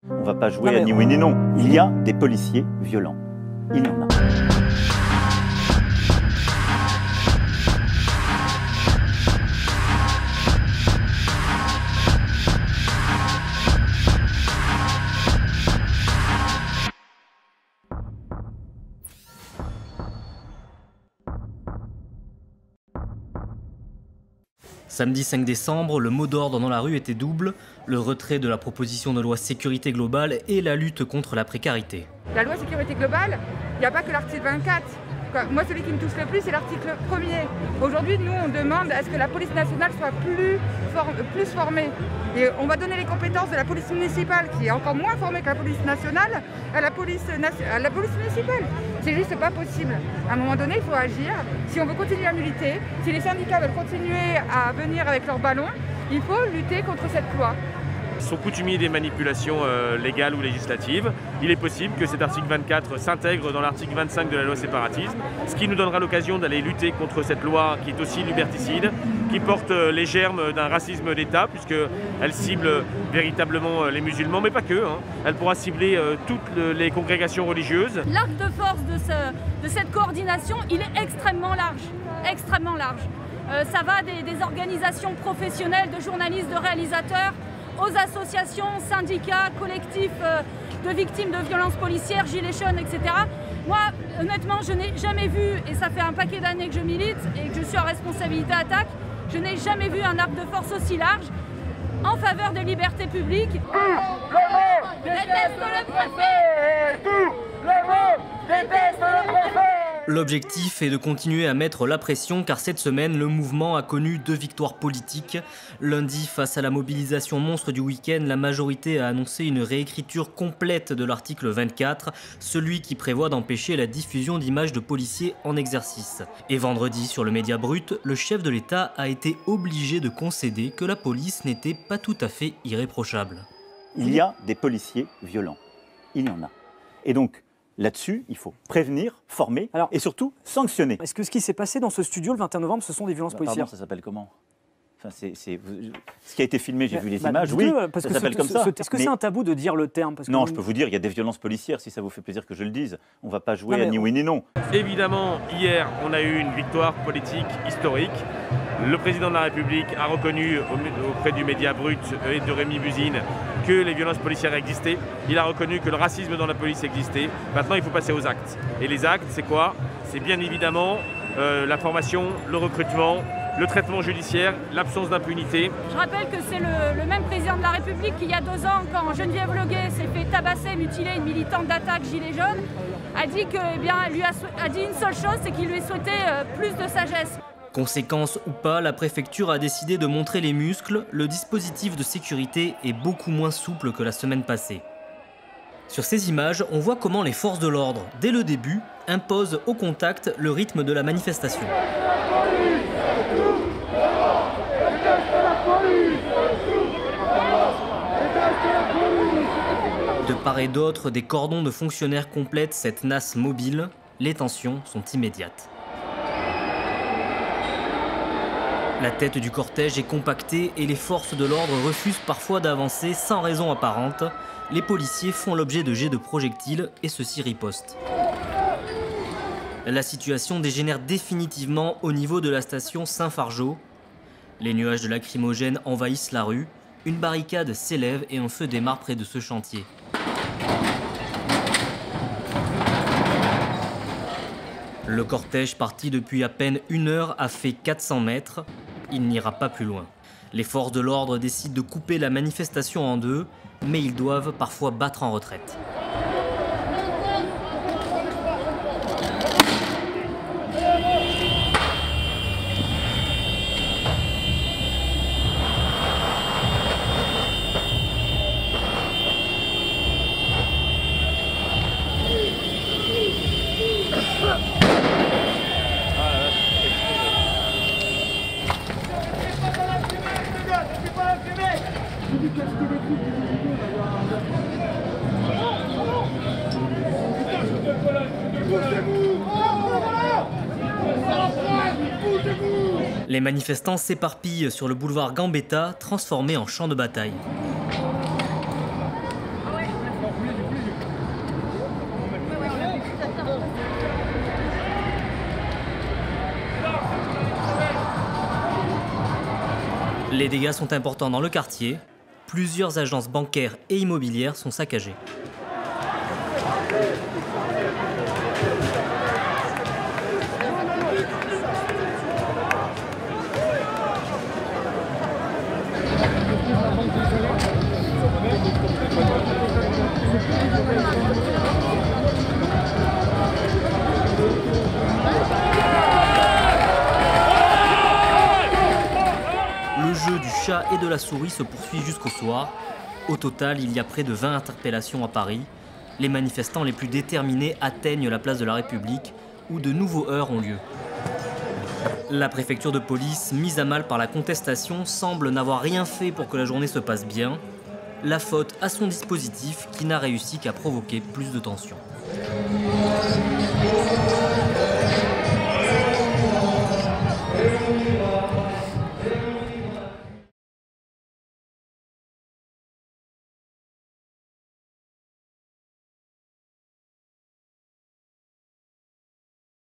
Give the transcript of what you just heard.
On ne va pas jouer à ni oui ni non. Il y a des policiers violents. Il y en a. Samedi 5 décembre, le mot d'ordre dans la rue était double, le retrait de la proposition de loi sécurité globale et la lutte contre la précarité. La loi sécurité globale, il n'y a pas que l'article 24. Moi, celui qui me touche le plus, c'est l'article 1er. Aujourd'hui, nous, on demande à ce que la police nationale soit plus formée. Et on va donner les compétences de la police municipale, qui est encore moins formée que la police nationale, à la police municipale. C'est juste pas possible. À un moment donné, il faut agir. Si on veut continuer à militer, si les syndicats veulent continuer à venir avec leurs ballons, il faut lutter contre cette loi. Sont coutumiers des manipulations légales ou législatives. Il est possible que cet article 24 s'intègre dans l'article 25 de la loi séparatisme, ce qui nous donnera l'occasion d'aller lutter contre cette loi qui est aussi liberticide, qui porte les germes d'un racisme d'État, puisqu'elle cible véritablement les musulmans, mais pas que. Elle pourra cibler toutes les congrégations religieuses. L'arc de force de cette coordination, il est extrêmement large. Extrêmement large. Ça va des organisations professionnelles, de journalistes, de réalisateurs, aux associations, syndicats, collectifs de victimes de violences policières, gilets jaunes, etc. Moi, honnêtement, je n'ai jamais vu, et ça fait un paquet d'années que je milite et que je suis en responsabilité attaque, je n'ai jamais vu un arc de force aussi large en faveur des libertés publiques. Tout le monde déteste le préfet. Tout le monde déteste le préfet. L'objectif est de continuer à mettre la pression car cette semaine, le mouvement a connu 2 victoires politiques. Lundi, face à la mobilisation monstre du week-end, la majorité a annoncé une réécriture complète de l'article 24, celui qui prévoit d'empêcher la diffusion d'images de policiers en exercice. Et vendredi, sur le Média Brut, le chef de l'État a été obligé de concéder que la police n'était pas tout à fait irréprochable. Il y a des policiers violents. Il y en a. Et donc, là-dessus, il faut prévenir, former et surtout sanctionner. Est-ce que ce qui s'est passé dans ce studio le 21 novembre, ce sont des violences policières? Pardon, ça s'appelle comment? Enfin, ce qui a été filmé, j'ai vu les images, oui, parce ça que s'appelle comme ça. Est-ce que c'est un tabou de dire le terme? Non, je peux vous dire, il y a des violences policières, si ça vous fait plaisir que je le dise. On ne va pas jouer à ni oui ni non. Évidemment, hier, on a eu une victoire politique historique. Le président de la République a reconnu auprès du Média Brut et de Rémi Buzine que les violences policières existaient. Il a reconnu que le racisme dans la police existait. Maintenant, il faut passer aux actes. Et les actes, c'est quoi? C'est bien évidemment la formation, le recrutement, le traitement judiciaire, l'absence d'impunité. Je rappelle que c'est le même président de la République qui, il y a 2 ans, quand Geneviève Leguet s'est fait tabasser, mutiler une militante d'attaque gilet jaune, a dit lui a dit une seule chose, c'est qu'il lui souhaitait plus de sagesse. Conséquence ou pas, la préfecture a décidé de montrer les muscles. Le dispositif de sécurité est beaucoup moins souple que la semaine passée. Sur ces images, on voit comment les forces de l'ordre, dès le début, imposent au contact le rythme de la manifestation. De part et d'autre, des cordons de fonctionnaires complètent cette nasse mobile. Les tensions sont immédiates. La tête du cortège est compactée et les forces de l'ordre refusent parfois d'avancer sans raison apparente. Les policiers font l'objet de jets de projectiles et ceux-ci ripostent. La situation dégénère définitivement au niveau de la station Saint-Fargeau. Les nuages de lacrymogènes envahissent la rue. Une barricade s'élève et un feu démarre près de ce chantier. Le cortège parti depuis à peine 1 heure a fait 400 mètres. Il n'ira pas plus loin. Les forces de l'ordre décident de couper la manifestation en 2, mais ils doivent parfois battre en retraite. Les manifestants s'éparpillent sur le boulevard Gambetta, transformé en champ de bataille. Les dégâts sont importants dans le quartier. Plusieurs agences bancaires et immobilières sont saccagées. Le jeu du chat et de la souris se poursuit jusqu'au soir. Au total, il y a près de 20 interpellations à Paris. Les manifestants les plus déterminés atteignent la place de la République, où de nouveaux heurts ont lieu. La préfecture de police, mise à mal par la contestation, semble n'avoir rien fait pour que la journée se passe bien. La faute à son dispositif qui n'a réussi qu'à provoquer plus de tensions.